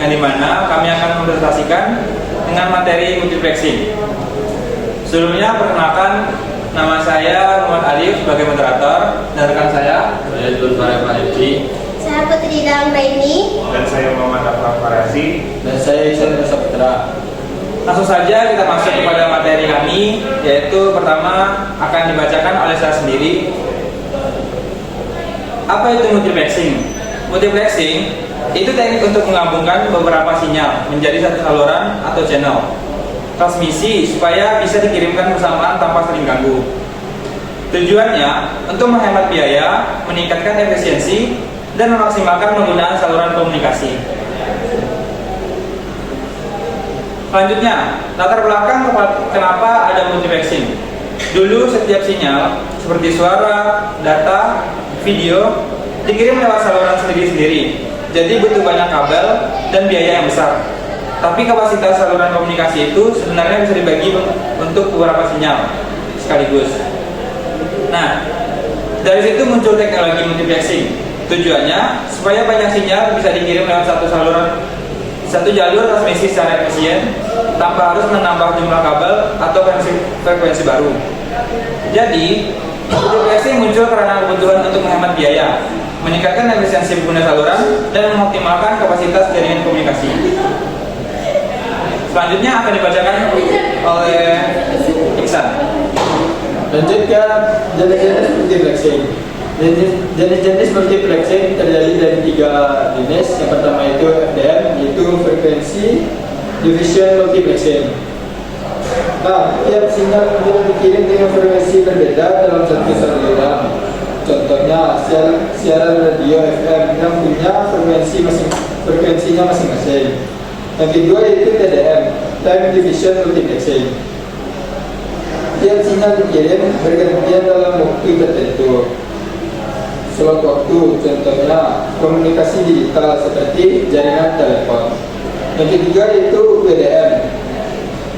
yang dimana kami akan mempresentasikan dengan materi multiplexing. Sebelumnya perkenalkan, nama saya Muhammad Alif sebagai moderator dan rekan saya Tulus Pak Edi, saya Putri Dang Raini, dan saya Muhammad Afraf Farasi, dan saya Ihsan Saputra. Langsung saja kita masuk kepada materi kami, yaitu pertama akan dibacakan oleh saya sendiri. Apa itu multiplexing? Multiplexing itu teknik untuk menggabungkan beberapa sinyal menjadi satu saluran atau channel transmisi supaya bisa dikirimkan bersamaan tanpa saling ganggu. Tujuannya untuk menghemat biaya, meningkatkan efisiensi, dan memaksimalkan penggunaan saluran komunikasi. Selanjutnya, latar belakang kenapa ada multiplexing. Dulu setiap sinyal seperti suara, data, video dikirim lewat saluran sendiri-sendiri. Jadi butuh banyak kabel dan biaya yang besar. Tapi kapasitas saluran komunikasi itu sebenarnya bisa dibagi untuk beberapa sinyal sekaligus. Nah, dari situ muncul teknologi multiplexing. Tujuannya supaya banyak sinyal bisa dikirim lewat satu jalur transmisi secara efisien tanpa harus menambah jumlah kabel atau frekuensi baru. Jadi, multiplexing muncul karena kebutuhan untuk menghemat biaya, meningkatkan efisiensi pengguna saluran, dan mengoptimalkan kapasitas jaringan komunikasi. Selanjutnya akan dibacakan oleh Ihsan. Lanjut ke jenis-jenis multiplexing. Jenis-jenis multiplexing terjadi dari 3 jenis. Yang pertama itu FDM, yaitu frekuensi division multiplexing. Nah, tiap sinyal kemudian dikirim dengan frekuensi berbeda dalam satu saluran. Contohnya siaran radio FM yang punya frekuensinya masing-masing. Yang kedua yaitu TDM, time division multiplexing. Tiap sinyal dikirim bergantian dalam waktu tertentu. Slot waktu, contohnya komunikasi digital seperti jaringan telepon. Yang ketiga yaitu WDM,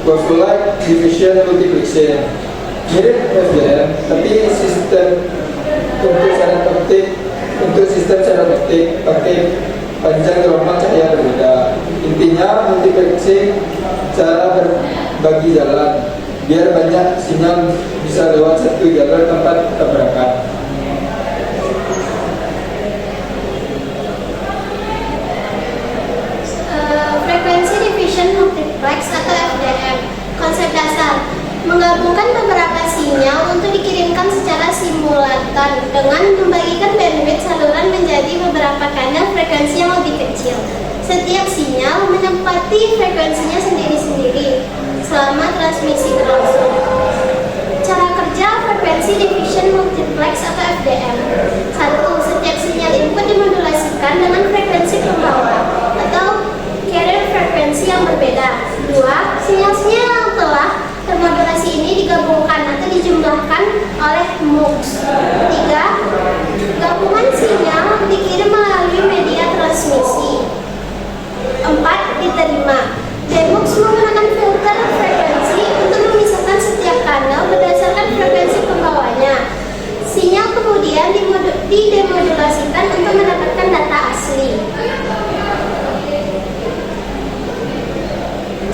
Wavelength Division Multiplexing. Mirip FDM, tapi untuk sistem syarat optik pakai panjang gelombang cahaya berbeda. Intinya multiplexing cara berbagi jalan biar banyak sinyal bisa lewat satu jalur tempat tabrakan. frekuensi division multiplex atau FDM. Konsep dasar menggabungkan beberapa sinyal untuk dikirimkan secara simultan dengan membagikan bandwidth saluran menjadi beberapa kanal frekuensi yang lebih kecil. Setiap sinyal menempati frekuensinya sendiri-sendiri selama transmisi berlangsung. Cara kerja frekuensi division multiplex atau FDM. 1. Setiap sinyal input dimodulasikan dengan frekuensi pembawa atau carrier frekuensi yang berbeda. 2. Sinyal-sinyal yang telah termodulasi ini digabungkan atau dijumlahkan oleh MUX. 3. Gabungan sinyal dikirim melalui media transmisi. 4. Diterima. DMUX menggunakan filter frekuensi untuk memisahkan setiap kanal berdasarkan frekuensi pembawanya. Sinyal kemudian didemodulasikan untuk mendapatkan data asli.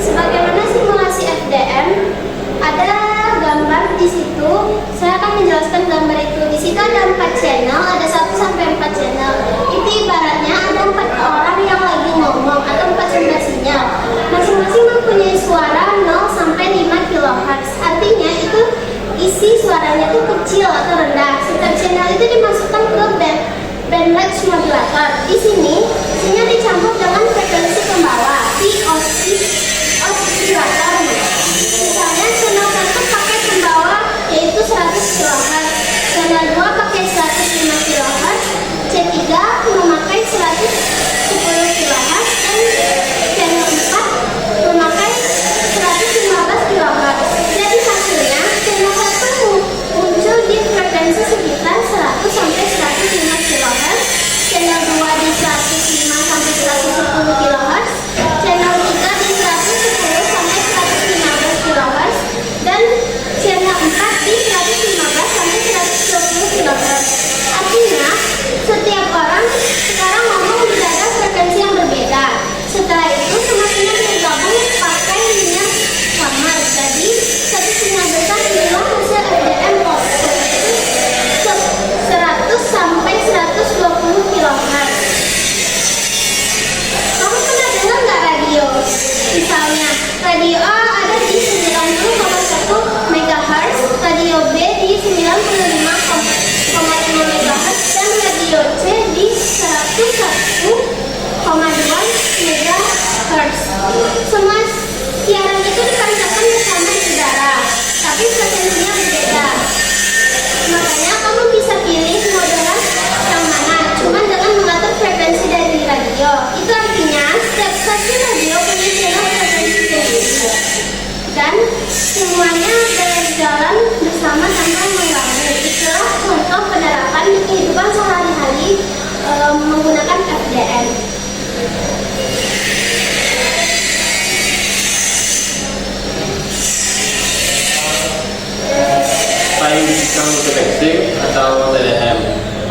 Sebagaimana simulasi FDM, ada gambar di situ. Saya akan menjelaskan gambar itu. Di situ ada 4 channel, ada 1 sampai 4 channel. Itu ibaratnya ada 4 orang yang lagi ngomong atau 4 sumber sinyal. Masing-masing mempunyai suara 0 sampai 5 kHz. Artinya itu isi suaranya itu kecil atau rendah. Setiap channel itu dimasukkan ke bandwidth modulator. Di sini sinyal dicampur dengan frekuensi pembawa di oscillator. Misalnya channel 1 pakai pembawa yaitu 100 kHz, channel 2 pakai 105 kHz, C3 memakai 110 kHz, dan channel 4 memakai 115 kHz. Jadi hasilnya channel 1 muncul di frekuensi sekitar 100 sampai 105 kHz, channel 2 di 100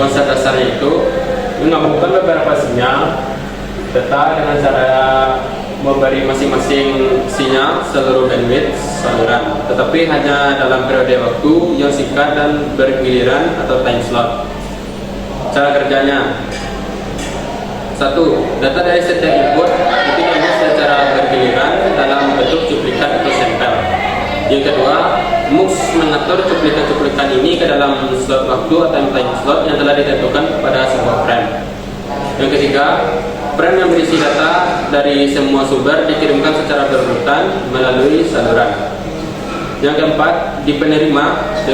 Konsep dasarnya itu menggabungkan beberapa sinyal data dengan cara memberi masing-masing sinyal seluruh bandwidth saluran, tetapi hanya dalam periode waktu yang singkat dan bergiliran atau time slot. Cara kerjanya: 1. Data dari setiap input itu diambil secara bergiliran dalam bentuk cuplikan atau sampel. Yang kedua, MUX mengatur cuplikan-cuplikan ini ke dalam slot waktu atau time slot yang telah ditentukan pada sebuah frame. Yang ketiga, frame yang berisi data dari semua sumber dikirimkan secara berurutan melalui saluran. Yang keempat, di penerima,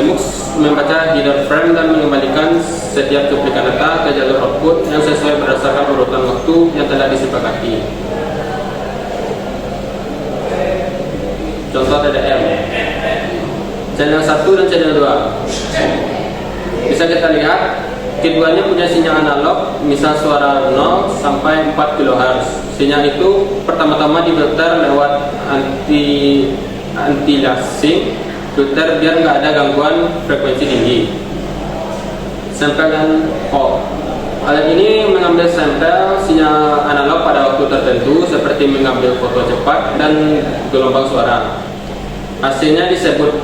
MUX membaca header frame dan mengembalikan setiap cuplikan data ke jalur output yang sesuai berdasarkan urutan waktu yang telah disepakati. Contoh TDM, channel 1 dan channel 2. Bisa kita lihat, keduanya punya sinyal analog, misal suara 0 sampai 4 kHz. Sinyal itu pertama-tama difilter lewat anti-aliasing filter biar nggak ada gangguan frekuensi tinggi. Sampel dan hold. Alat ini mengambil sampel sinyal analog pada waktu tertentu seperti mengambil foto cepat dan gelombang suara. Hasilnya disebut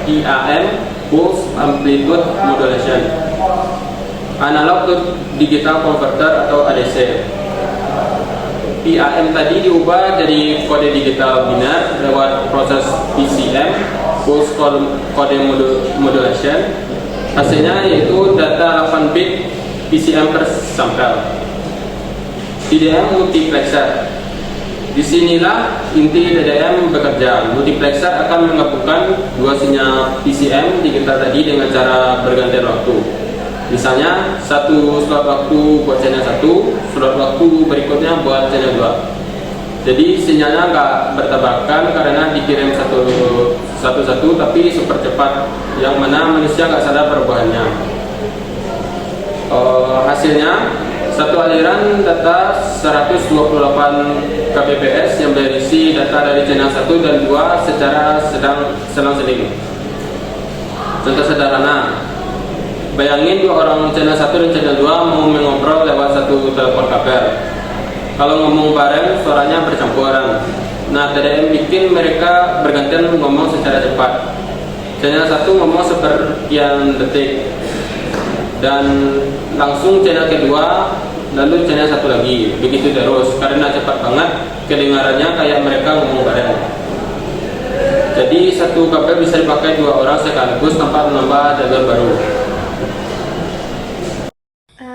IAM, Pulse Amplitude Modulation, Analog to Digital Converter atau ADC. IAM tadi diubah jadi kode digital binar lewat proses PCM, Pulse Code Modulation. Hasilnya yaitu data 8 bit PCM per sampel. DDM multiplexer. Disinilah inti DDM bekerja. Multiplexer akan menggabungkan dua sinyal PCM digital tadi dengan cara bergantian waktu. Misalnya, satu slot waktu buat channel 1, slot waktu berikutnya buat channel 2. Jadi sinyalnya nggak bertabrakan karena dikirim satu-satu, tapi super cepat, yang mana manusia nggak sadar perubahannya. Hasilnya, satu aliran data 128 kbps yang berisi data dari channel 1 dan 2 secara selang-seling. Contoh sederhana, bayangin dua orang channel 1 dan channel 2 mau mengobrol lewat satu telepon kabel. Kalau ngomong bareng, suaranya bercampuran. Nah, TDM bikin mereka bergantian ngomong secara cepat. Channel 1 ngomong sepersekian detik, dan langsung channel kedua, lalu channel 1 lagi. Begitu terus, karena cepat banget kedengarannya kayak mereka ngomong bareng. Jadi satu kabel bisa dipakai dua orang sekaligus tanpa menambah jalur baru.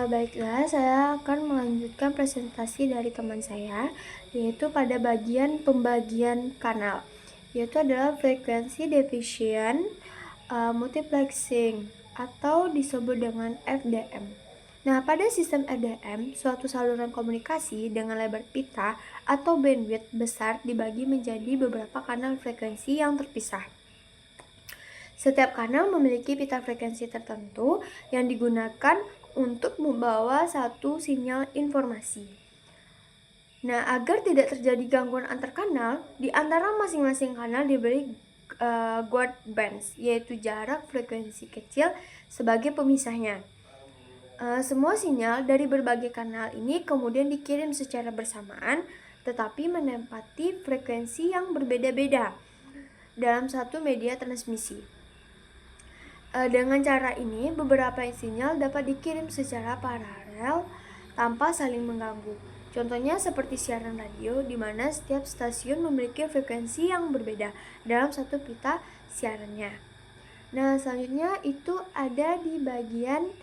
Baiklah, saya akan melanjutkan presentasi dari teman saya, yaitu pada bagian pembagian kanal, yaitu adalah frequency division multiplexing atau disebut dengan FDM. Nah, pada sistem FDM, suatu saluran komunikasi dengan lebar pita atau bandwidth besar dibagi menjadi beberapa kanal frekuensi yang terpisah. Setiap kanal memiliki pita frekuensi tertentu yang digunakan untuk membawa satu sinyal informasi. Nah, agar tidak terjadi gangguan antar kanal, di antara masing-masing kanal diberi guard bands, yaitu jarak frekuensi kecil sebagai pemisahnya. Semua sinyal dari berbagai kanal ini kemudian dikirim secara bersamaan, tetapi menempati frekuensi yang berbeda-beda dalam satu media transmisi. Dengan cara ini, beberapa sinyal dapat dikirim secara paralel tanpa saling mengganggu. Contohnya seperti siaran radio, di mana setiap stasiun memiliki frekuensi yang berbeda dalam satu pita siarannya. Nah, selanjutnya itu ada di bagian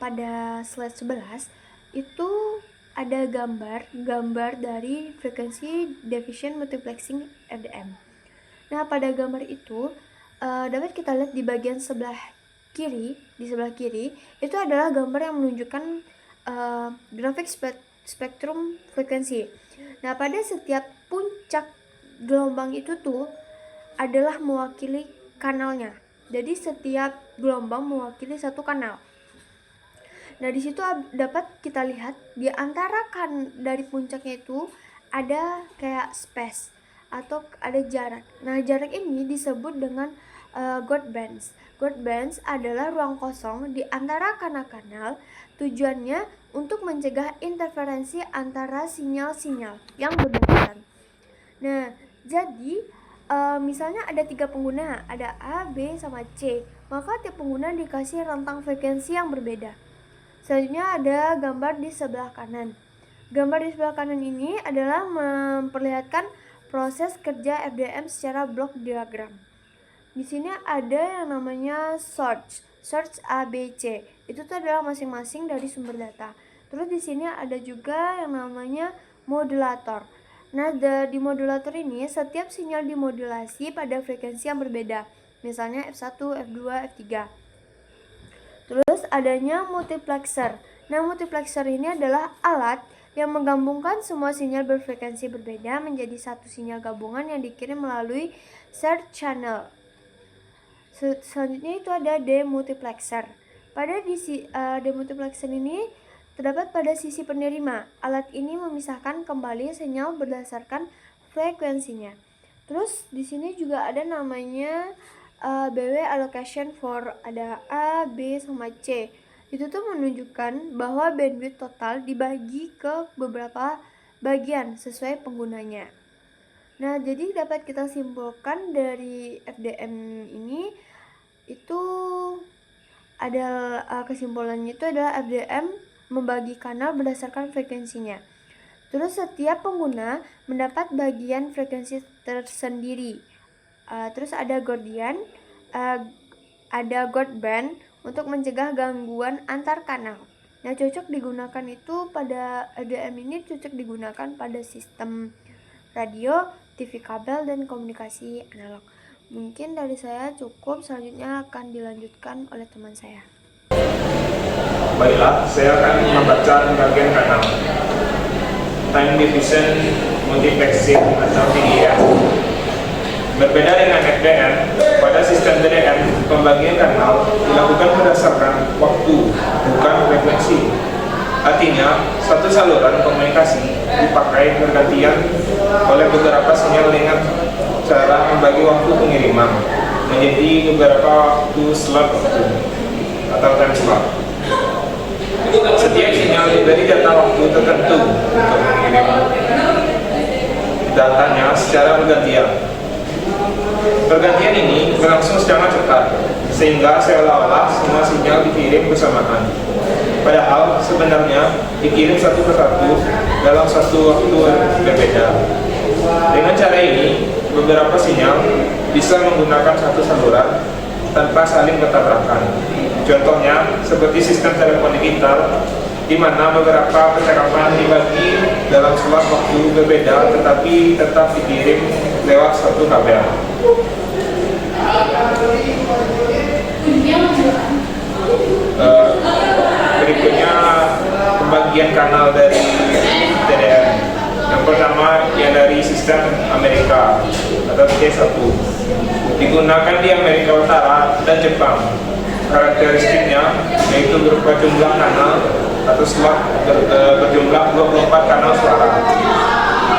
pada slide 11, itu ada gambar dari frekuensi division multiplexing FDM. Nah, pada gambar itu dapat kita lihat di bagian sebelah kiri, itu adalah gambar yang menunjukkan grafik spektrum frekuensi. Nah, pada setiap puncak gelombang itu tuh adalah mewakili kanalnya. Jadi setiap gelombang mewakili satu kanal. Nah, di situ dapat kita lihat di antara dari puncaknya itu ada kayak space atau ada jarak. Nah, jarak ini disebut dengan guard bands. Guardbands adalah ruang kosong di antara kanal-kanal, tujuannya untuk mencegah interferensi antara sinyal-sinyal yang berdekatan. Nah, jadi misalnya ada 3 pengguna, ada A, B, sama C, maka tiap pengguna dikasih rentang frekuensi yang berbeda. Selanjutnya ada gambar di sebelah kanan. Gambar di sebelah kanan ini adalah memperlihatkan proses kerja FDM secara blok diagram. Di sini ada yang namanya search A, B, C. Itu tuh adalah masing-masing dari sumber data. Terus di sini ada juga yang namanya modulator. Nah, di modulator ini setiap sinyal dimodulasi pada frekuensi yang berbeda. Misalnya F1, F2, F3. Terus adanya multiplexer. Nah, multiplexer ini adalah alat yang menggabungkan semua sinyal berfrekuensi berbeda menjadi satu sinyal gabungan yang dikirim melalui shared channel. Selanjutnya itu ada demultiplexer. Pada demultiplexer ini terdapat pada sisi penerima. Alat ini memisahkan kembali sinyal berdasarkan frekuensinya. Terus di sini juga ada namanya BW allocation for, ada A, B, sama C. Itu tuh menunjukkan bahwa bandwidth total dibagi ke beberapa bagian sesuai penggunanya. Nah, jadi dapat kita simpulkan dari FDM ini itu ada kesimpulannya itu adalah FDM membagi kanal berdasarkan frekuensinya. Terus setiap pengguna mendapat bagian frekuensi tersendiri. Terus ada Guardband untuk mencegah gangguan antar kanal. Nah, cocok digunakan itu pada FDM ini cocok digunakan pada sistem radio, TV kabel, dan komunikasi analog. Mungkin dari saya cukup, selanjutnya akan dilanjutkan oleh teman saya. Baiklah, saya akan membaca bagian kanal. Time division multiplexing atau TDM. Berbeda dengan FDM, pada sistem TDM, pembagian kanal dilakukan berdasarkan waktu, bukan frekuensi. Artinya, satu saluran komunikasi dipakai bergantian oleh beberapa sinyal dengan cara membagi waktu pengiriman menjadi beberapa waktu slot waktu atau time slot. Setiap sinyal diberi jatah waktu tertentu untuk mengirim datanya secara bergantian. Pergantian ini berlangsung secara cepat, sehingga seolah-olah semua sinyal dikirim bersamaan. Padahal sebenarnya dikirim satu persatu dalam satu waktu berbeda. Dengan cara ini, beberapa sinyal bisa menggunakan satu saluran tanpa saling bertabrakan. Contohnya, seperti sistem telepon digital, di mana beberapa percakapan dibagi dalam slot waktu berbeda tetapi tetap dikirim lewat satu kabel. Berikutnya pembagian kanal dari TDM. Yang pertama ya dari sistem Amerika atau T1. Digunakan di Amerika Utara dan Jepang. Karakteristiknya yaitu berupa jumlah kanal atau slot berjumlah 24 kanal suara.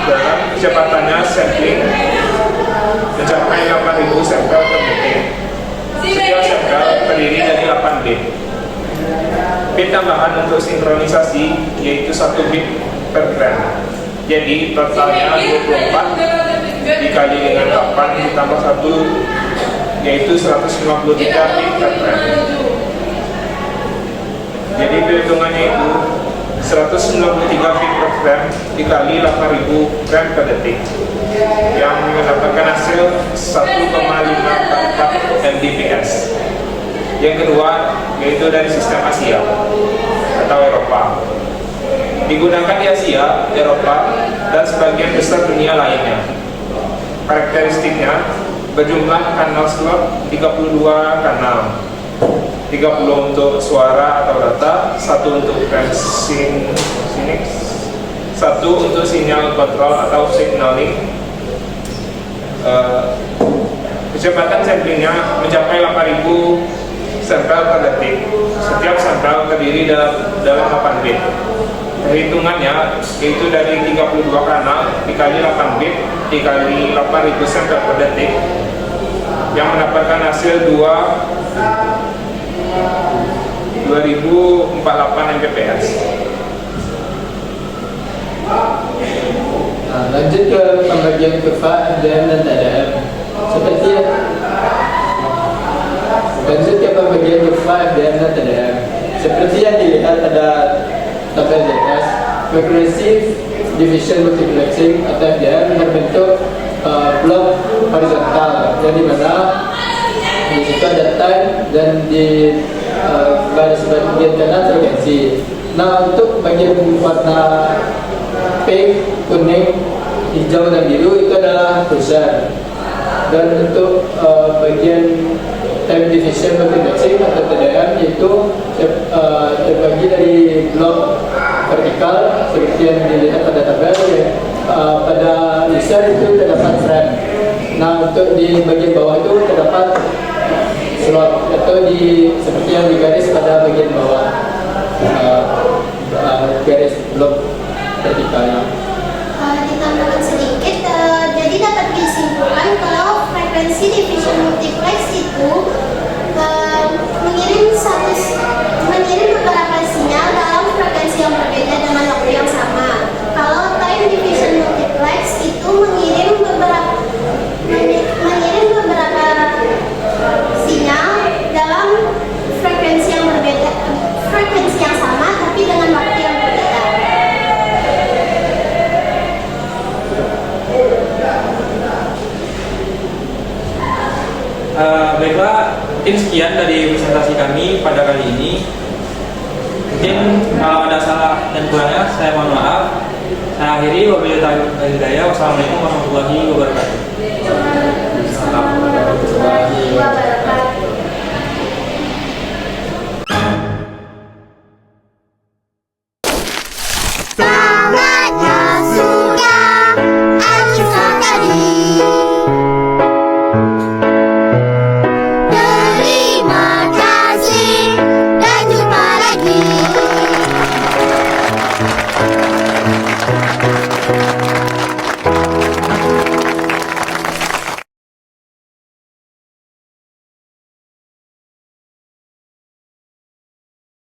Dan kecepatannya sampling mencapai 8.000 sampel per detik. Setiap sampel terdiri dari 8 bit. Bit tambahan untuk sinkronisasi yaitu 1 bit per frame. Jadi totalnya 24 dikali dengan 8 ditambah 1 yaitu 153 bit per frame. Jadi perhitungannya itu 193 bit per frame dikali 8.000 frame per detik yang mendapatkan hasil 1,544 Mbps. Yang kedua yaitu dari sistem Asia atau Eropa. Digunakan di Asia, Eropa, dan sebagian besar dunia lainnya. Karakteristiknya berjumlah kanal slot 32 kanal, 30 untuk suara atau data, 1 untuk sensing, 1 untuk sinyal kontrol atau signaling. Kecepatan samplingnya mencapai 8.000 sampel per detik. Setiap sampel terdiri dalam 8 bit. Perhitungannya yaitu dari 32 kanal dikali 8 bit dikali 8.000 sampel per detik yang mendapatkan hasil 2 2048 Mbps. Nah, lanjut ke pembagian kurva FDM dan TDM. Lanjut ke pembagian kurva FDM dan TDM. Seperti yang dilihat pada tabel di atas, Progressive Division Multiplexing atau FDM berbentuk blok horizontal, yang dimana di situ ada time dan di garis bagian kanan frekuensi. Nah, untuk bagian warna pink, kuning, hijau dan biru itu adalah pulsar. Dan untuk bagian time division multiplexing atau TDM itu terbagi dari blok vertikal seperti yang dilihat pada tabel ya. Pada user itu terdapat frame. Nah, untuk di bagian bawah itu terdapat slot atau seperti yang digaris pada bagian bawah garis blok vertikalnya. Ditambahkan sedikit, jadi dapat disimpulkan kalau frekuensi division multiplex itu mengirim beberapa sinyal dalam frekuensi yang berbeda dengan waktu yang sama. Kalau time division multiplex itu mengirim beberapa sinyal dalam frekuensi yang berbeda, frekuensi yang sama tapi dengan waktu yang berbeda. Baiklah, mungkin sekian dari presentasi kami pada kali ini. Mungkin kalau ada salah dan kurangnya saya mohon maaf. Saya akhiri, wabillahi hidayah. Wassalamualaikum warahmatullahi wabarakatuh. Warahmatullahi wabarakatuh.